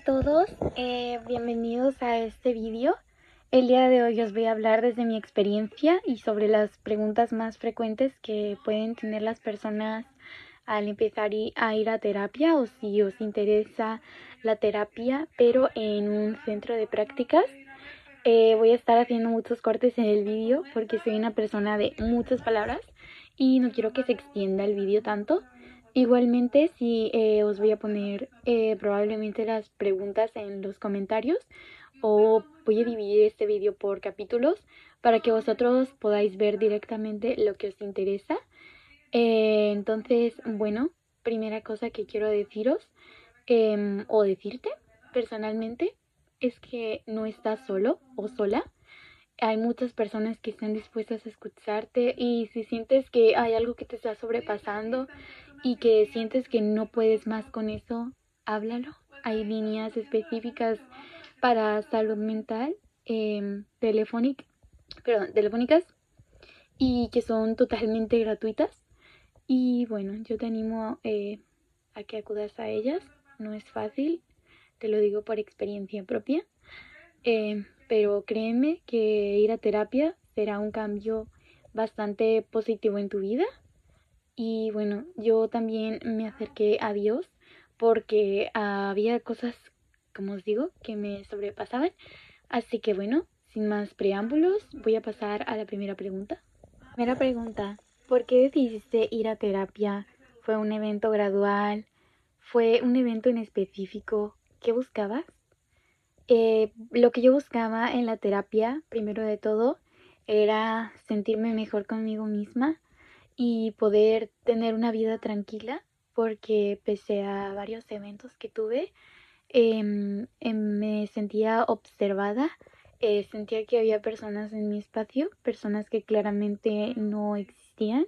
todos, bienvenidos a este vídeo. El día de hoy os voy a hablar desde mi experiencia y sobre las preguntas más frecuentes que pueden tener las personas al empezar a ir a terapia, o si os interesa la terapia pero en un centro de prácticas. Voy a estar haciendo muchos cortes en el vídeo porque soy una persona de muchas palabras y no quiero que se extienda el vídeo tanto. Igualmente, sí, os voy a poner probablemente las preguntas en los comentarios, o voy a dividir este vídeo por capítulos para que vosotros podáis ver directamente lo que os interesa. Entonces, bueno, primera cosa que quiero deciros o decirte personalmente es que no estás solo o sola. Hay muchas personas que están dispuestas a escucharte, y si sientes que hay algo que te está sobrepasando y que sientes que no puedes más con eso, háblalo. Hay líneas específicas para salud mental telefónicas, y que son totalmente gratuitas. Y bueno, yo te animo a que acudas a ellas. No es fácil, te lo digo por experiencia propia. Pero créeme que ir a terapia será un cambio bastante positivo en tu vida. Y bueno, yo también me acerqué a Dios porque había cosas, como os digo, que me sobrepasaban. Así que bueno, sin más preámbulos, voy a pasar a la primera pregunta. Primera pregunta: ¿por qué decidiste ir a terapia? ¿Fue un evento gradual? ¿Fue un evento en específico? ¿Qué buscabas? Lo que yo buscaba en la terapia, primero de todo, era sentirme mejor conmigo misma y poder tener una vida tranquila, porque pese a varios eventos que tuve, me sentía observada. Sentía que había personas en mi espacio, personas que claramente no existían,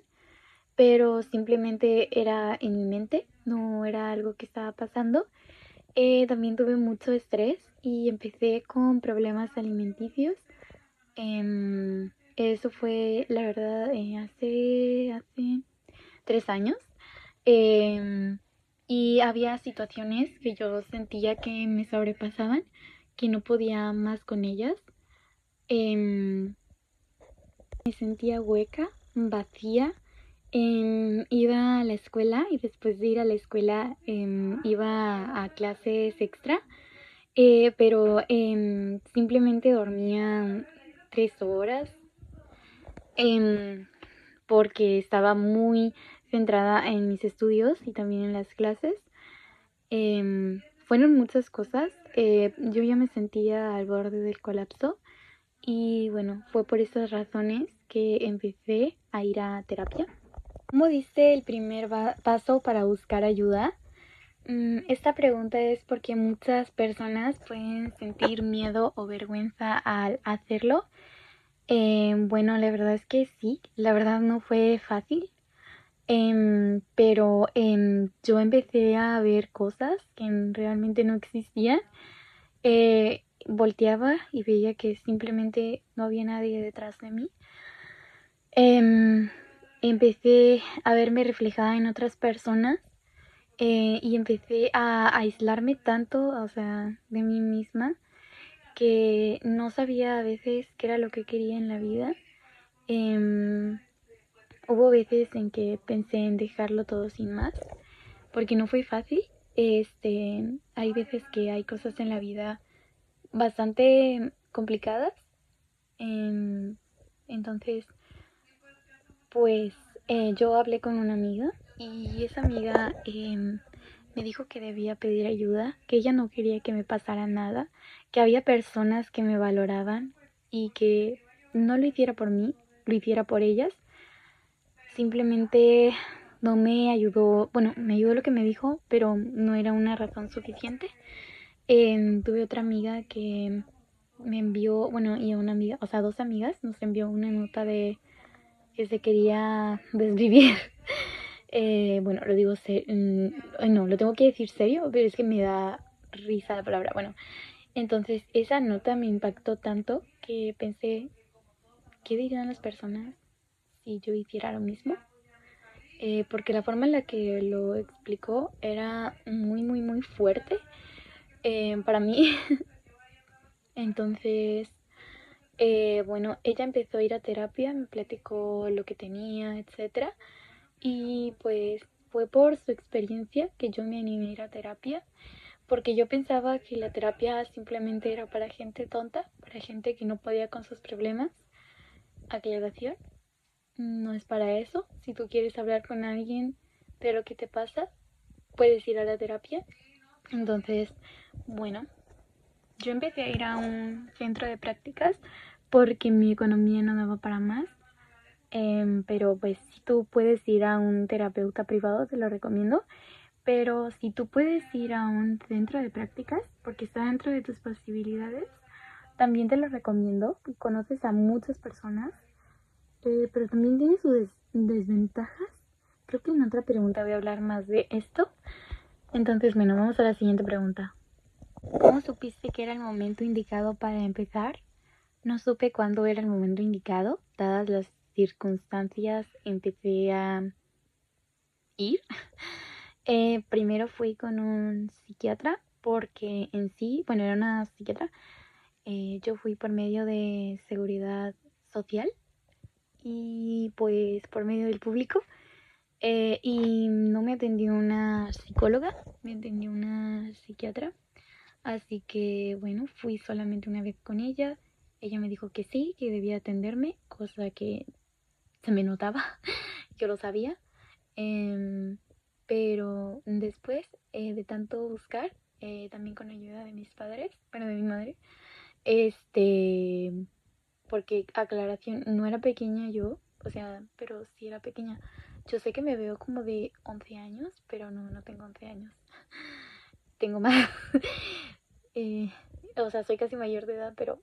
pero simplemente era en mi mente, no era algo que estaba pasando. También tuve mucho estrés y empecé con problemas alimenticios. Eso fue, la verdad, hace 3 años. Y había situaciones que yo sentía que me sobrepasaban, que no podía más con ellas. Em, Me sentía hueca, vacía. Iba a la escuela, y después de ir a la escuela iba a clases extra. Pero simplemente dormía 3 horas, porque estaba muy centrada en mis estudios y también en las clases. Fueron muchas cosas. Yo ya me sentía al borde del colapso, y bueno, fue por esas razones que empecé a ir a terapia. ¿Cómo diste el primer paso para buscar ayuda? Esta pregunta es porque muchas personas pueden sentir miedo o vergüenza al hacerlo. Bueno, la verdad es que sí, la verdad no fue fácil. Pero yo empecé a ver cosas que realmente no existían. Volteaba y veía que simplemente no había nadie detrás de mí. Empecé a verme reflejada en otras personas, y empecé a aislarme tanto, o sea, de mí misma, que no sabía a veces qué era lo que quería en la vida. Hubo veces en que pensé en dejarlo todo sin más, porque no fue fácil. Hay veces que hay cosas en la vida bastante complicadas. Entonces, pues yo hablé con una amiga, y esa amiga me dijo que debía pedir ayuda, que ella no quería que me pasara nada, que había personas que me valoraban y que no lo hiciera por mí, lo hiciera por ellas. Simplemente no me ayudó, bueno, me ayudó lo que me dijo, pero no era una razón suficiente. Tuve otra amiga que me envió, bueno, y una amiga, o sea, dos amigas, nos envió una nota de que se quería desvivir. Bueno, lo digo no, lo tengo que decir serio, pero es que me da risa la palabra. Bueno, entonces esa nota me impactó tanto que pensé, ¿qué dirían las personas si yo hiciera lo mismo? Porque la forma en la que lo explicó era muy, muy, muy fuerte. para mí. Entonces, bueno, ella empezó a ir a terapia, me platicó lo que tenía, etcétera. Y pues fue por su experiencia que yo me animé a ir a terapia, porque yo pensaba que la terapia simplemente era para gente tonta, para gente que no podía con sus problemas. Aclaración, no es para eso. Si tú quieres hablar con alguien de lo que te pasa, puedes ir a la terapia. Entonces, bueno, yo empecé a ir a un centro de prácticas porque mi economía no daba para más. Pero pues si tú puedes ir a un terapeuta privado, te lo recomiendo. Pero si tú puedes ir a un centro de prácticas, porque está dentro de tus posibilidades, también te lo recomiendo. Conoces a muchas personas, pero también tiene sus desventajas. Creo que en otra pregunta voy a hablar más de esto. Entonces, bueno, vamos a la siguiente pregunta. ¿Cómo supiste que era el momento indicado para empezar? No supe cuándo era el momento indicado. Dadas las circunstancias, empecé a ir. Primero fui con un psiquiatra porque en sí, bueno, era una psiquiatra. Yo fui por medio de seguridad social y pues por medio del público. Y no me atendió una psicóloga, me atendió una psiquiatra. Así que bueno, fui solamente una vez con ella. Ella me dijo que sí, que debía atenderme, cosa que se me notaba, yo lo sabía. Em, pero después de tanto buscar, también con ayuda de mis padres, bueno, de mi madre, este, porque aclaración, no era pequeña yo, o sea, pero sí era pequeña. Yo sé que me veo como de 11 años, pero no, no tengo 11 años. Tengo más. Eh, o sea, soy casi mayor de edad, pero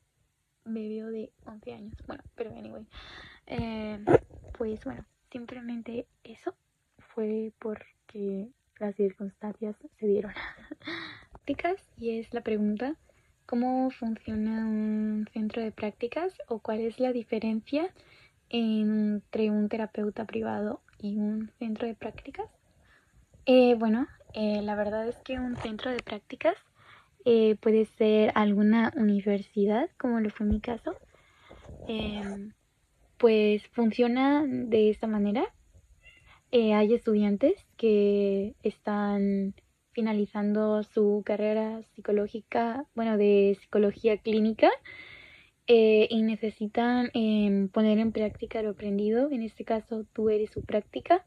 me veo de 11 años. Bueno, pero anyway. Eh, pues bueno, simplemente eso fue porque las circunstancias se dieron. Prácticas y es la pregunta, ¿cómo funciona un centro de prácticas o cuál es la diferencia entre un terapeuta privado y un centro de prácticas? Bueno, la verdad es que un centro de prácticas puede ser alguna universidad, como lo fue mi caso. Pues funciona de esta manera. Hay estudiantes que están finalizando su carrera psicológica, bueno, de psicología clínica, y necesitan poner en práctica lo aprendido. En este caso, tú eres su práctica.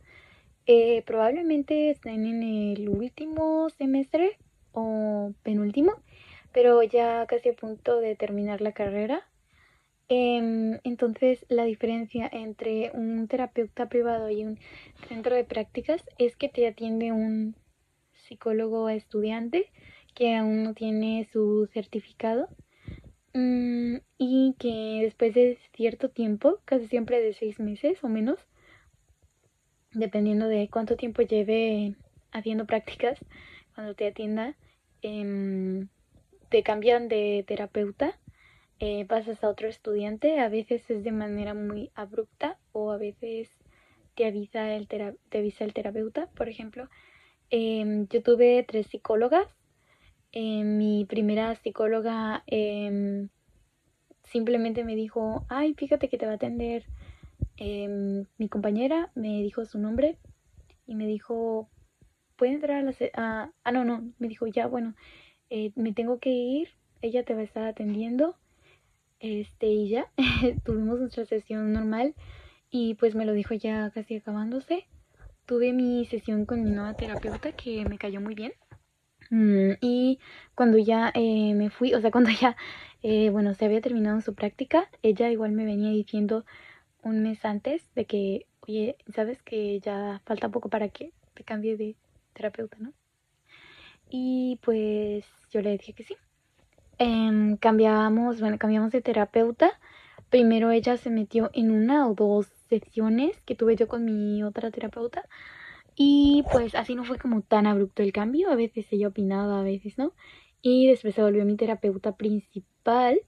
Probablemente estén en el último semestre o penúltimo, pero ya casi a punto de terminar la carrera. Entonces, la diferencia entre un terapeuta privado y un centro de prácticas es que te atiende un psicólogo estudiante que aún no tiene su certificado, y que después de cierto tiempo, casi siempre de 6 meses o menos, dependiendo de cuánto tiempo lleve haciendo prácticas, cuando te atienda, te cambian de terapeuta, pasas a otro estudiante. A veces es de manera muy abrupta o a veces te avisa el terapeuta. Por ejemplo, yo tuve 3 psicólogas. Mi primera psicóloga simplemente me dijo, ay, fíjate que te va a atender mi compañera, me dijo su nombre y me dijo, ¿puede entrar a no, no, me dijo, ya, bueno, me tengo que ir, ella te va a estar atendiendo. Y ya, tuvimos nuestra sesión normal y pues me lo dijo ya casi acabándose. Tuve mi sesión con mi nueva terapeuta que me cayó muy bien. Y cuando ya me fui, o sea, cuando ya, bueno, se había terminado su práctica, ella igual me venía diciendo un mes antes de que, oye, sabes que ya falta poco para que te cambie de terapeuta, ¿no? Y pues yo le dije que sí. Cambiamos de terapeuta. Primero ella se metió en 1 o 2 sesiones que tuve yo con mi otra terapeuta. Y pues así no fue como tan abrupto el cambio. A veces ella opinaba, a veces no. Y después se volvió mi terapeuta principal.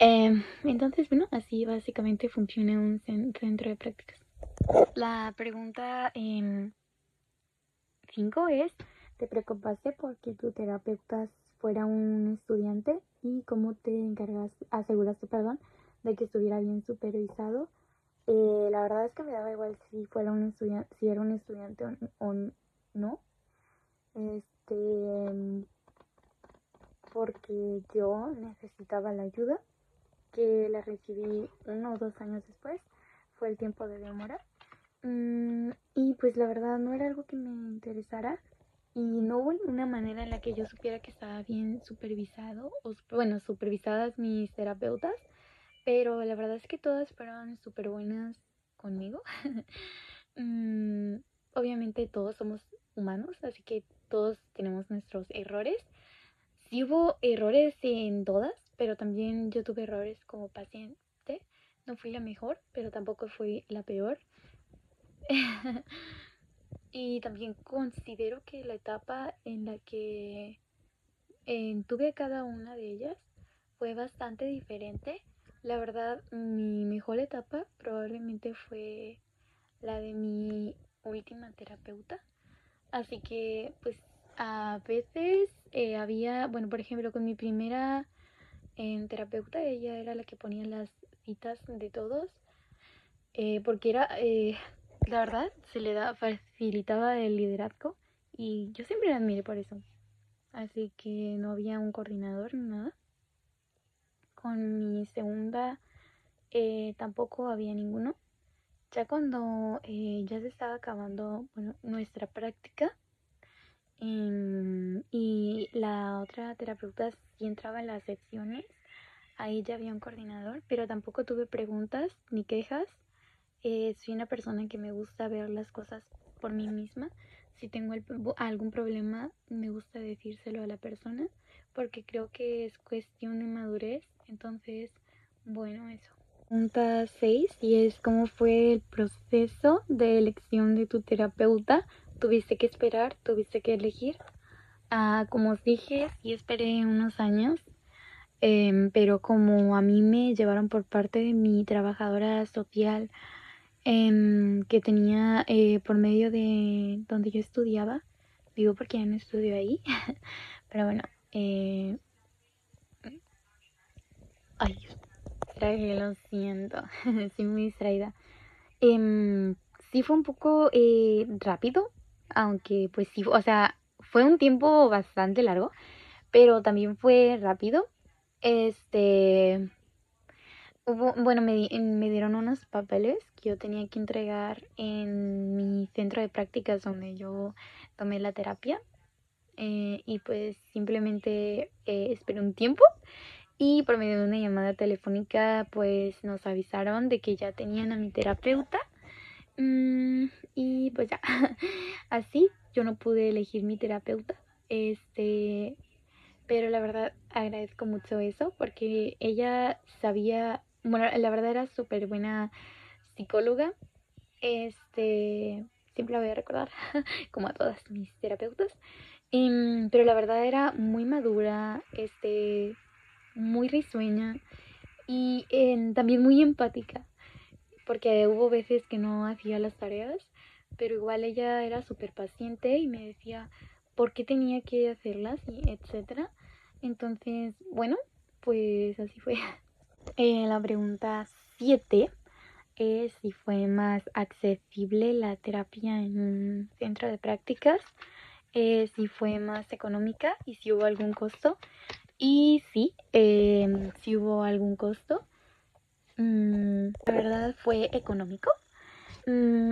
Entonces, bueno, así básicamente funciona un centro de prácticas. La pregunta 5 es, ¿te preocupaste porque tu terapeuta fuera un estudiante y cómo aseguraste, perdón, de que estuviera bien supervisado. La verdad es que me daba igual si fuera un estudiante, si era un estudiante o no, porque yo necesitaba la ayuda, que la recibí 1 o 2 años después, fue el tiempo de demora. Y pues la verdad no era algo que me interesara y no hubo una manera en la que yo supiera que estaba bien supervisado, o bueno, supervisadas mis terapeutas, pero la verdad es que todas fueron súper buenas conmigo. Obviamente todos somos humanos, así que todos tenemos nuestros errores. Sí hubo errores en todas, pero también yo tuve errores como paciente. No fui la mejor, pero tampoco fui la peor. Y también considero que la etapa en la que tuve cada una de ellas fue bastante diferente. La verdad, mi mejor etapa probablemente fue la de mi última terapeuta. Así que, pues, a veces había, bueno, por ejemplo, con mi primera terapeuta, ella era la que ponía las citas de todos, porque la verdad, facilitaba el liderazgo y yo siempre la admiré por eso. Así que no había un coordinador ni nada. Con mi segunda tampoco había ninguno. Ya cuando ya se estaba acabando, bueno, nuestra práctica, y la otra terapeuta sí entraba en las secciones, ahí ya había un coordinador, pero tampoco tuve preguntas ni quejas. Soy una persona que me gusta ver las cosas por mí misma. Si tengo algún problema, me gusta decírselo a la persona, porque creo que es cuestión de madurez. Entonces, bueno, eso. Pregunta 6, y es: ¿cómo fue el proceso de elección de tu terapeuta? ¿Tuviste que esperar? ¿Tuviste que elegir? Como os dije, sí esperé unos años, pero como a mí me llevaron por parte de mi trabajadora social, que tenía por medio de donde yo estudiaba, digo porque ya no estudio ahí, pero bueno, ay, lo siento, estoy muy distraída. Sí fue un poco rápido, aunque pues sí, o sea, fue un tiempo bastante largo, pero también fue rápido. Este, bueno, me dieron unos papeles que yo tenía que entregar en mi centro de prácticas donde yo tomé la terapia, y pues simplemente esperé un tiempo y por medio de una llamada telefónica pues nos avisaron de que ya tenían a mi terapeuta. Y pues ya, así yo no pude elegir mi terapeuta, pero la verdad agradezco mucho eso porque ella sabía, bueno, la verdad era súper buena psicóloga. Siempre la voy a recordar como a todas mis terapeutas. Pero la verdad era muy madura, muy risueña y también muy empática, porque hubo veces que no hacía las tareas, pero igual ella era súper paciente y me decía por qué tenía que hacerlas y etcétera. Entonces, bueno, pues así fue. La pregunta 7 es si fue más accesible la terapia en un centro de prácticas, si fue más económica y si hubo algún costo. Y sí, si hubo algún costo. La verdad fue económico.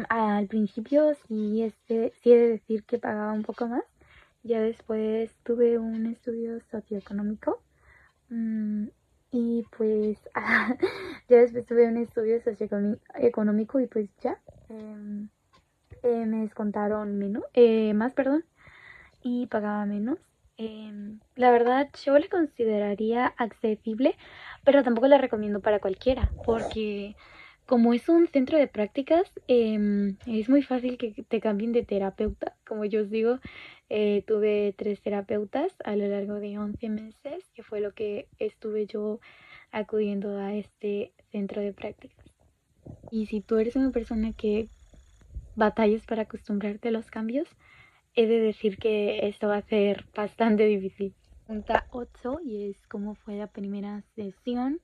Al principio sí he de decir que pagaba un poco más. Ya después tuve un estudio socioeconómico. Y pues ya después tuve un estudio socioeconómico y pues ya me descontaron más, perdón, y pagaba menos. La verdad yo la consideraría accesible, pero tampoco la recomiendo para cualquiera, porque como es un centro de prácticas, es muy fácil que te cambien de terapeuta. Como yo os digo, tuve 3 terapeutas a lo largo de 11 meses, que fue lo que estuve yo acudiendo a este centro de prácticas. Y si tú eres una persona que batallas para acostumbrarte a los cambios, he de decir que esto va a ser bastante difícil. Pregunta 8 y es ¿cómo fue la primera sesión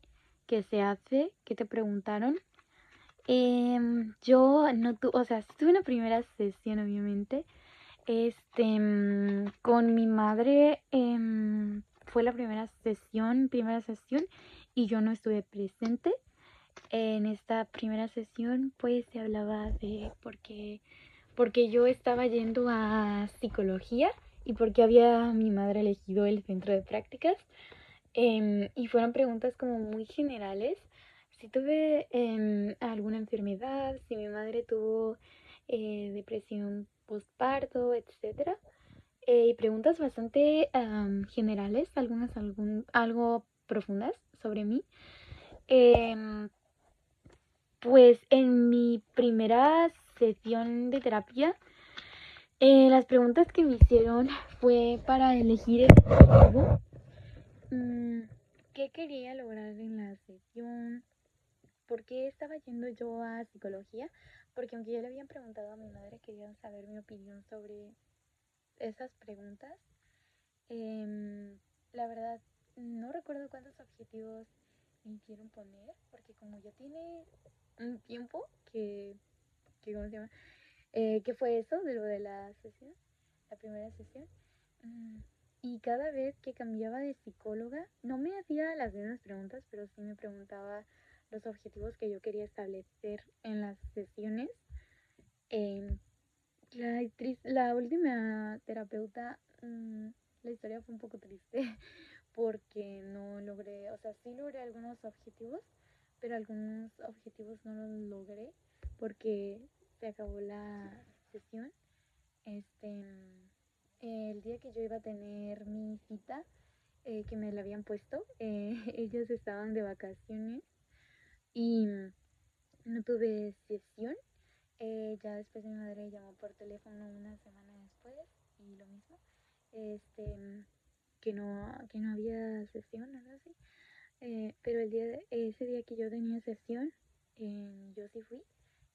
que se hace? ¿Qué te preguntaron? Yo no tuve, o sea, sí tuve una primera sesión, obviamente. Con mi madre fue la primera sesión, y yo no estuve presente. En esta primera sesión, pues se hablaba de porque yo estaba yendo a psicología y porque había mi madre elegido el centro de prácticas. Y fueron preguntas como muy generales. Si tuve alguna enfermedad, si mi madre tuvo depresión postparto, etcétera. Y preguntas bastante generales, algunas algo profundas sobre mí. Em, pues en mi primera sesión de terapia, las preguntas que me hicieron fue para elegir el objetivo. ¿Qué quería lograr en la sesión? ¿Por qué estaba yendo yo a psicología? Porque aunque ya le habían preguntado a mi madre, querían saber mi opinión sobre esas preguntas. La verdad, no recuerdo cuántos objetivos me hicieron poner, porque como ya tiene un tiempo ¿cómo se llama? ¿Qué fue eso de lo de la sesión? La primera sesión. Mm, Y cada vez que cambiaba de psicóloga, no me hacía las mismas preguntas, pero sí me preguntaba los objetivos que yo quería establecer en las sesiones. Em, la última terapeuta, la historia fue un poco triste porque no logré, o sea, sí logré algunos objetivos, pero algunos objetivos no los logré porque se acabó la sesión. Este, el día que yo iba a tener mi cita, que me la habían puesto, ellos estaban de vacaciones y no tuve sesión. Ya después mi madre llamó por teléfono una semana después y lo mismo, este, que no había sesión, algo así. Pero ese día que yo tenía sesión, yo sí fui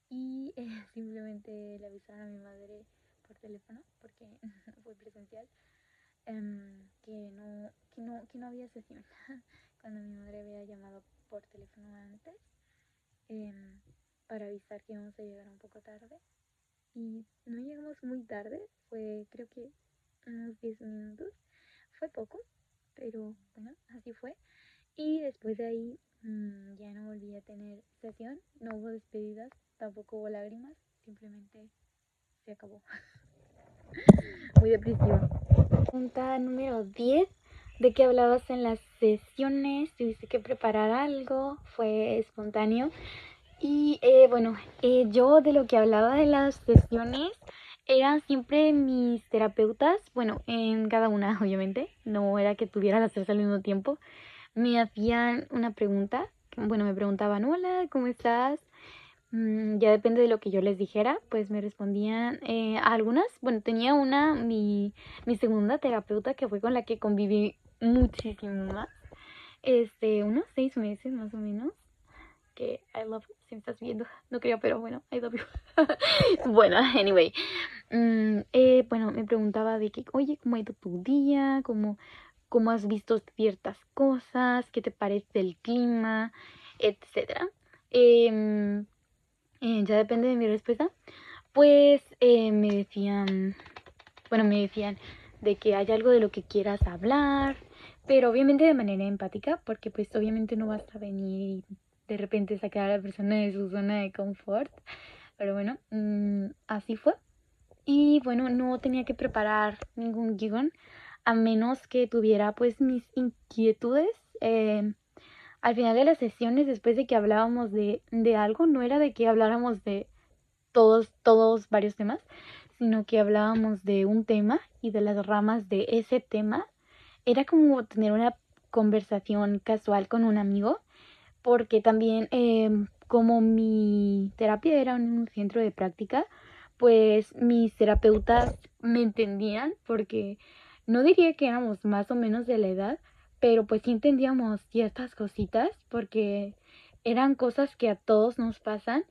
y simplemente le avisaron a mi madre por teléfono porque fue presencial, que no había sesión. Cuando mi madre había llamado por teléfono antes, em, para avisar que íbamos a llegar un poco tarde. Y no llegamos muy tarde, fue creo que unos 10 minutos. Fue poco, pero bueno, así fue. Y después de ahí ya no volví a tener sesión, no hubo despedidas, tampoco hubo lágrimas, simplemente se acabó. Muy depresivo. Pregunta número 10. ¿De qué hablabas en las sesiones? ¿Tuviste que preparar algo? ¿Fue espontáneo? Y bueno, yo de lo que hablaba de las sesiones eran siempre mis terapeutas, bueno, en cada una obviamente, no era que tuviera las tres al mismo tiempo. Me hacían una pregunta, bueno, me preguntaban, hola, ¿cómo estás? Ya depende de lo que yo les dijera, pues me respondían algunas. Bueno, tenía mi segunda terapeuta que fue con la que conviví muchísimo más, unos 6 meses más o menos, que I love you, si me estás viendo, no creo, pero bueno, I love you. Bueno, anyway, bueno, me preguntaba de que, oye, ¿cómo ha ido tu día? ¿Cómo has visto ciertas cosas? ¿Qué te parece el clima? Etcétera. Em, ya depende de mi respuesta. Pues me decían de que hay algo de lo que quieras hablar, pero obviamente de manera empática, porque pues obviamente no vas a venir y de repente sacar a la persona de su zona de confort. Pero bueno, así fue. Y bueno, no tenía que preparar ningún guión a menos que tuviera pues mis inquietudes. Al final de las sesiones, después de que hablábamos de algo, no era de que habláramos de todos varios temas, sino que hablábamos de un tema y de las ramas de ese tema. Era como tener una conversación casual con un amigo, porque también como mi terapia era en un centro de práctica, pues mis terapeutas me entendían, porque no diría que éramos más o menos de la edad, pero pues sí entendíamos ciertas cositas, porque eran cosas que a todos nos pasan,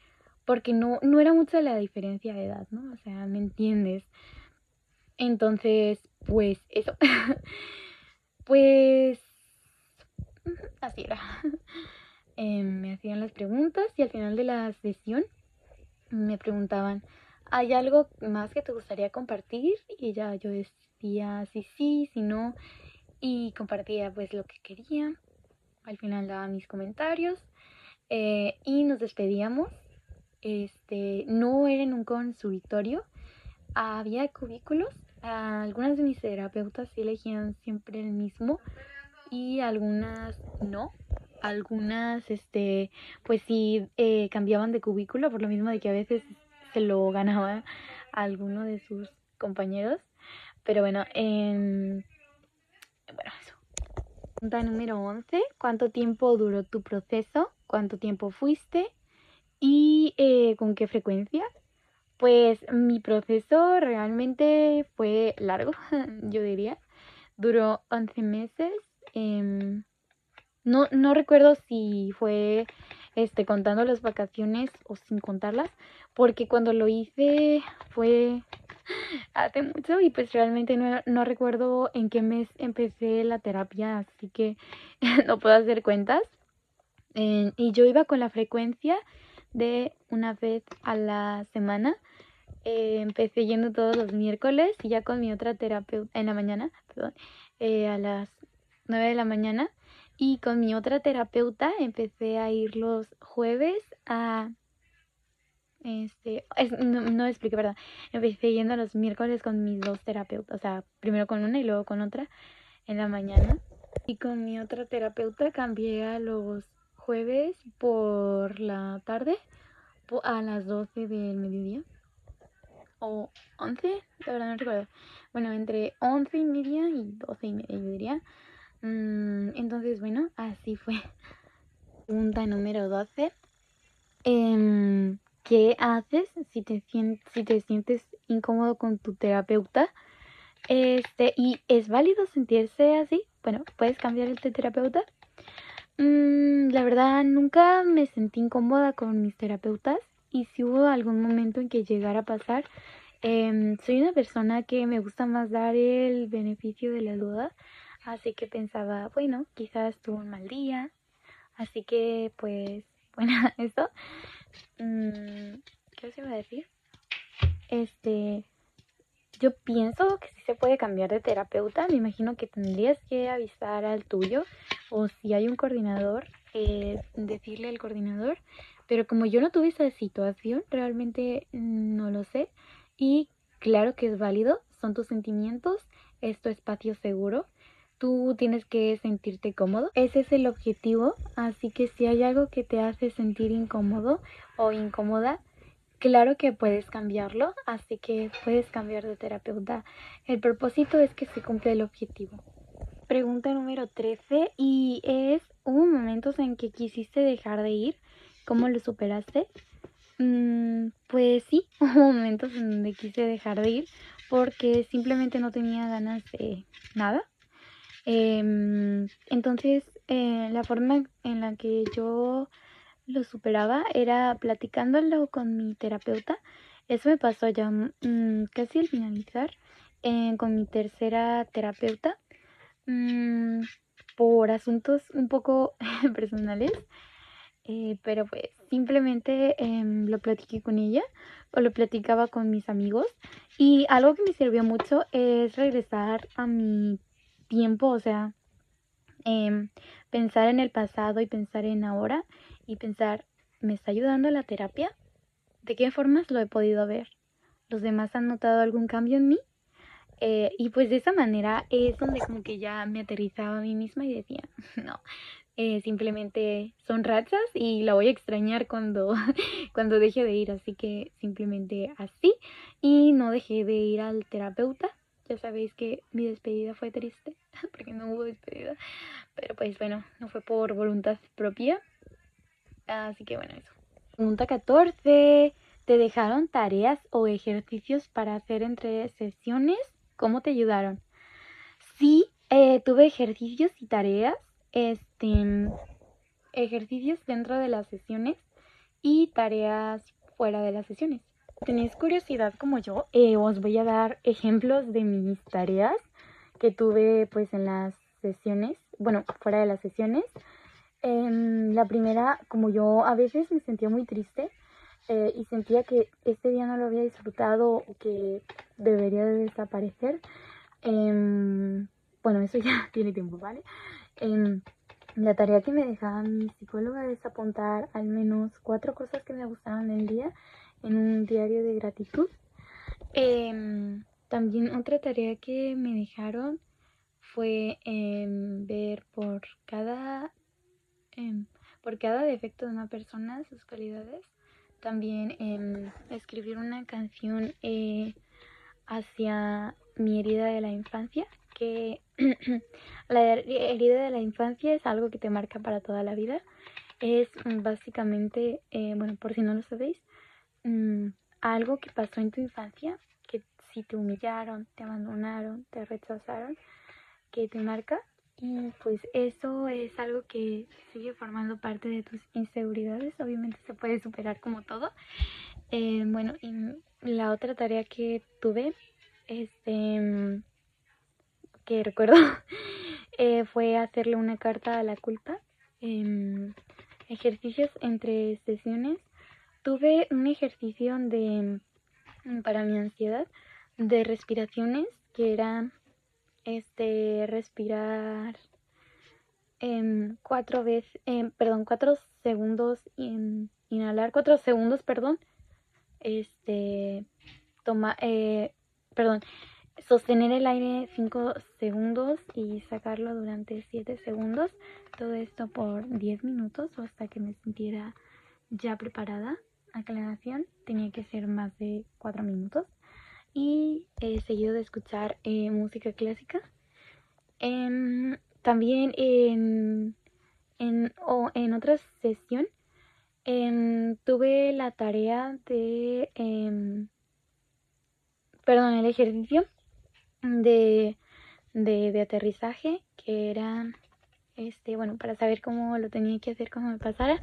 porque no era mucha la diferencia de edad, ¿no? O sea, ¿me entiendes? Entonces, pues eso. Pues así era. Me hacían las preguntas y al final de la sesión me preguntaban, ¿hay algo más que te gustaría compartir? Y ya yo decía sí, sí, si no, y compartía pues lo que quería. Al final daba mis comentarios y nos despedíamos. No era en un consultorio, había cubículos. Algunas de mis terapeutas sí elegían siempre el mismo y algunas no. Algunas, pues sí, cambiaban de cubículo por lo mismo de que a veces se lo ganaba a alguno de sus compañeros. Pero bueno, eso. Pregunta número 11. ¿Cuánto tiempo duró tu proceso? ¿Cuánto tiempo fuiste? ¿Y con qué frecuencia? Pues mi proceso realmente fue largo, yo diría. Duró 11 meses. No recuerdo si fue contando las vacaciones o sin contarlas, porque cuando lo hice fue hace mucho y pues realmente no recuerdo en qué mes empecé la terapia, así que no puedo hacer cuentas. Y yo iba con la frecuencia de una vez a la semana. Empecé yendo todos los miércoles y ya con mi otra terapeuta en la mañana, perdón, a las 9 de la mañana. Y con mi otra terapeuta empecé a ir los jueves a... no expliqué, ¿verdad? Empecé yendo los miércoles con mis dos terapeutas, o sea, primero con una y luego con otra en la mañana. Y con mi otra terapeuta cambié a los jueves por la tarde a las 12 del mediodía. O 11, de verdad no recuerdo. Bueno, entre 11:30 y 12:30 yo diría. Entonces, bueno, así fue. Pregunta número 12. ¿Qué haces si te sientes incómodo con tu terapeuta? Y es válido sentirse así. Bueno, puedes cambiar el terapeuta. La verdad, nunca me sentí incómoda con mis terapeutas. Y si hubo algún momento en que llegara a pasar, soy una persona que me gusta más dar el beneficio de la duda. Así que pensaba, bueno, quizás tuvo un mal día. Así que, pues, bueno, eso. ¿Qué os iba a decir? Yo pienso que sí se puede cambiar de terapeuta. Me imagino que tendrías que avisar al tuyo o si hay un coordinador, decirle al coordinador. Pero como yo no tuve esa situación, realmente no lo sé. Y claro que es válido, son tus sentimientos, es tu espacio seguro. Tú tienes que sentirte cómodo. Ese es el objetivo. Así que si hay algo que te hace sentir incómodo o incómoda, claro que puedes cambiarlo, así que puedes cambiar de terapeuta. El propósito es que se cumpla el objetivo. Pregunta número 13 y es, ¿hubo momentos en que quisiste dejar de ir? ¿Cómo lo superaste? Pues sí, hubo momentos en donde quise dejar de ir porque simplemente no tenía ganas de nada. Entonces, la forma en la que yo lo superaba era platicándolo con mi terapeuta. Eso me pasó ya casi al finalizar con mi tercera terapeuta por asuntos un poco personales. Pero pues simplemente lo platiqué con ella o lo platicaba con mis amigos. Y algo que me sirvió mucho es regresar a mi tiempo, o sea, pensar en el pasado y pensar en ahora y pensar, ¿me está ayudando la terapia? ¿De qué formas lo he podido ver? ¿Los demás han notado algún cambio en mí? Y pues de esa manera es donde como que ya me aterrizaba a mí misma y decía, no, simplemente son rachas y la voy a extrañar cuando, cuando deje de ir, así que simplemente así. Y no dejé de ir al terapeuta. Ya sabéis que mi despedida fue triste, porque no hubo despedida. Pero pues bueno, no fue por voluntad propia. Así que bueno, eso. Pregunta 14. ¿Te dejaron tareas o ejercicios para hacer entre sesiones? ¿Cómo te ayudaron? Sí, tuve ejercicios y tareas. Ejercicios dentro de las sesiones y tareas fuera de las sesiones. Si tenéis curiosidad como yo, os voy a dar ejemplos de mis tareas que tuve pues en las sesiones, bueno, fuera de las sesiones. La primera, como yo a veces me sentía muy triste y sentía que este día no lo había disfrutado o que debería de desaparecer, bueno, eso ya tiene tiempo, ¿vale? La tarea que me dejaba mi psicóloga es apuntar al menos 4 cosas que me gustaban del día en un diario de gratitud. También otra tarea que me dejaron fue ver por cada defecto de una persona, sus cualidades. También escribir una canción hacia mi herida de la infancia, que la herida de la infancia es algo que te marca para toda la vida. Es básicamente, bueno, por si no lo sabéis, algo que pasó en tu infancia, que si te humillaron, te abandonaron, te rechazaron, que te marca. Y pues eso es algo que sigue formando parte de tus inseguridades. Obviamente se puede superar como todo. Bueno, y la otra tarea que tuve, que recuerdo, fue hacerle una carta a la culpa. Ejercicios entre sesiones. Tuve un ejercicio para mi ansiedad de respiraciones, que era respirar 4 segundos, inhalar 4 segundos, perdón, toma, perdón, sostener el aire 5 segundos y sacarlo durante 7 segundos, todo esto por 10 minutos o hasta que me sintiera ya preparada. Aclaración, tenía que ser más de 4 minutos. Y seguido de escuchar música clásica. También en otra sesión tuve la tarea de, el ejercicio de aterrizaje, que era, bueno, para saber cómo lo tenía que hacer cuando me pasara,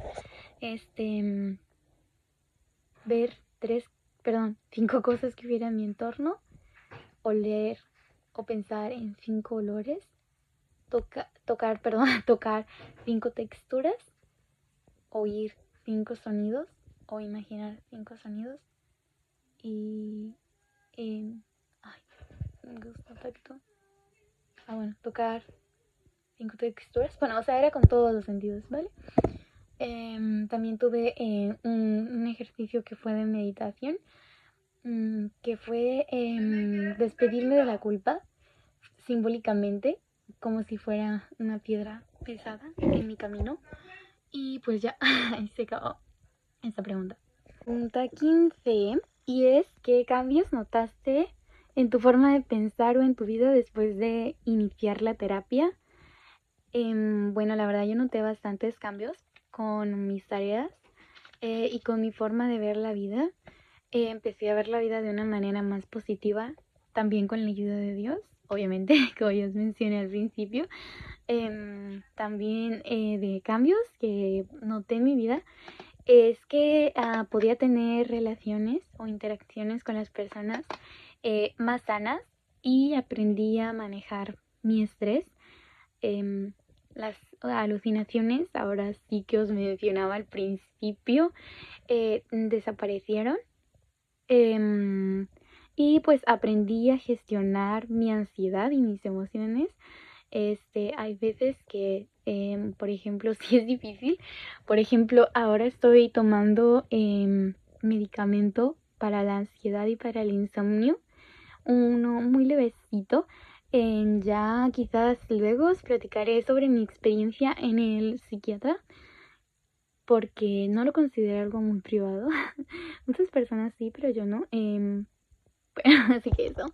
ver 5 cosas que hubiera en mi entorno, oler o pensar en 5 olores, tocar 5 texturas, oír 5 sonidos o imaginar 5 sonidos y gusto, tacto. Bueno, tocar 5 texturas. Bueno, o sea, era con todos los sentidos, ¿vale? También tuve un ejercicio que fue de meditación, que fue despedirme de la culpa simbólicamente, como si fuera una piedra pesada en mi camino. Y pues ya, ahí se acabó esta pregunta. Pregunta 15. Y es, ¿qué cambios notaste en tu forma de pensar o en tu vida después de iniciar la terapia? Bueno, la verdad yo noté bastantes cambios con mis tareas y con mi forma de ver la vida. Empecé a ver la vida de una manera más positiva, también con la ayuda de Dios, obviamente, como ya os mencioné al principio. También de cambios que noté en mi vida es que podía tener relaciones o interacciones con las personas más sanas, y aprendí a manejar mi estrés. Las alucinaciones, ahora sí que os mencionaba al principio, desaparecieron. Y pues aprendí a gestionar mi ansiedad y mis emociones. Hay veces que, por ejemplo, sí es difícil. Por ejemplo, ahora estoy tomando medicamento para la ansiedad y para el insomnio, uno muy levecito. Ya quizás luego os platicaré sobre mi experiencia en el psiquiatra, porque no lo considero algo muy privado. Muchas personas sí, pero yo no. Así que eso.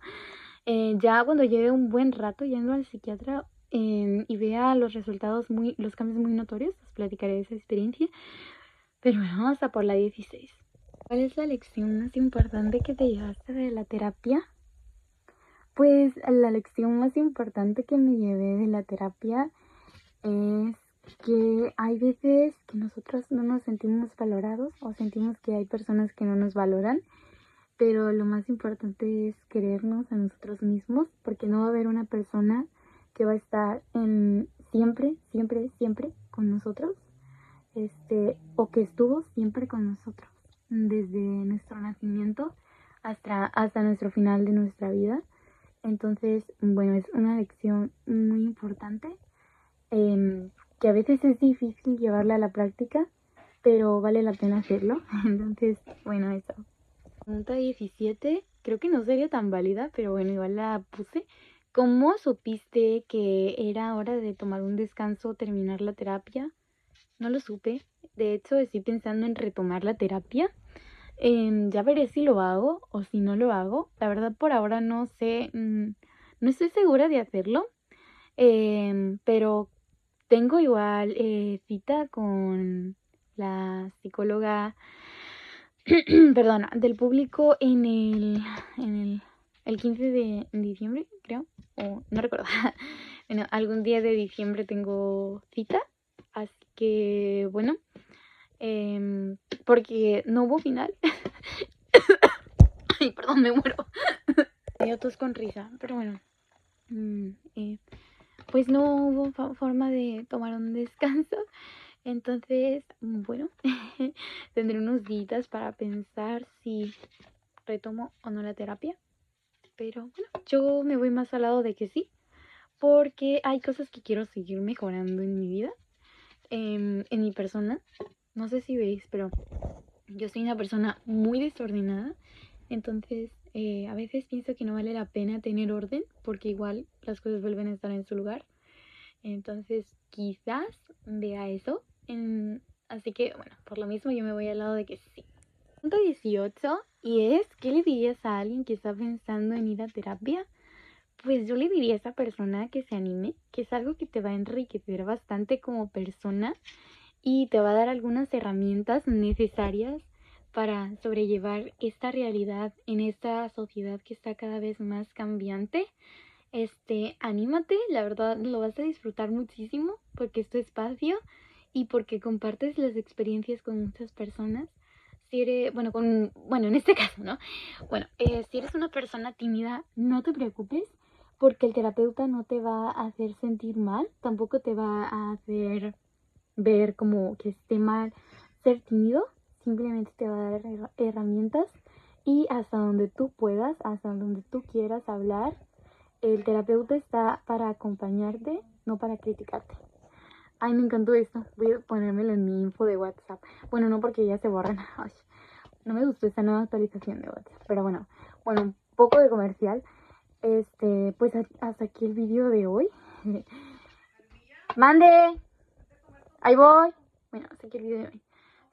Ya cuando lleve un buen rato yendo al psiquiatra y vea los cambios muy notorios, os platicaré de esa experiencia. Pero bueno, vamos a por la 16. ¿Cuál es la lección más importante que te llevaste de la terapia? Pues la lección más importante que me llevé de la terapia es que hay veces que nosotros no nos sentimos valorados o sentimos que hay personas que no nos valoran, pero lo más importante es querernos a nosotros mismos, porque no va a haber una persona que va a estar siempre, siempre, siempre con nosotros, o que estuvo siempre con nosotros, desde nuestro nacimiento hasta nuestro final de nuestra vida. Entonces, bueno, es una lección muy importante, que a veces es difícil llevarla a la práctica, pero vale la pena hacerlo. Entonces, bueno, eso. Pregunta 17, creo que no sería tan válida, pero bueno, igual la puse. ¿Cómo supiste que era hora de tomar un descanso o terminar la terapia? No lo supe. De hecho, estoy pensando en retomar la terapia. Ya veré si lo hago o si no lo hago. La verdad, por ahora no sé, no estoy segura de hacerlo. Pero tengo igual cita con la psicóloga, perdona, del público el 15 de diciembre, creo, o no recuerdo. Bueno, algún día de diciembre tengo cita, así que bueno, porque no hubo final. Ay, perdón, me muero. Me dio tos con risa, pero bueno, pues no hubo forma de tomar un descanso. Entonces, bueno, tendré unos días para pensar si retomo o no la terapia. Pero bueno, yo me voy más al lado de que sí, porque hay cosas que quiero seguir mejorando en mi vida, en mi persona. No sé si veis, pero yo soy una persona muy desordenada. Entonces, a veces pienso que no vale la pena tener orden, porque igual las cosas vuelven a estar en su lugar. Entonces, quizás vea eso. Así que, bueno, por lo mismo yo me voy al lado de que sí. Punto 18, y es, ¿qué le dirías a alguien que está pensando en ir a terapia? Pues yo le diría a esa persona que se anime, que es algo que te va a enriquecer bastante como persona y te va a dar algunas herramientas necesarias para sobrellevar esta realidad en esta sociedad que está cada vez más cambiante. Anímate, la verdad lo vas a disfrutar muchísimo porque es tu espacio y porque compartes las experiencias con muchas personas. Si eres, bueno, en este caso, ¿no? Bueno, si eres una persona tímida, no te preocupes porque el terapeuta no te va a hacer sentir mal, tampoco te va a hacer ver como que esté mal ser tímido, simplemente te va a dar herramientas y hasta donde tú puedas, hasta donde tú quieras hablar. El terapeuta está para acompañarte, no para criticarte. Ay, me encantó esto. Voy a ponérmelo en mi info de WhatsApp. Bueno, no porque ya se borran. Ay, no me gustó esta nueva actualización de WhatsApp. Pero bueno, un poco de comercial. Pues hasta aquí el vídeo de hoy. ¡Mande! Ahí voy. Bueno, hasta aquí el vídeo de hoy.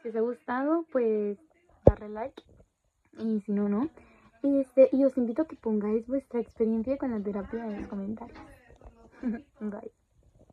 Si os ha gustado, pues darle like. Y si no, no. Y os invito a que pongáis vuestra experiencia con la terapia en los comentarios. Bye.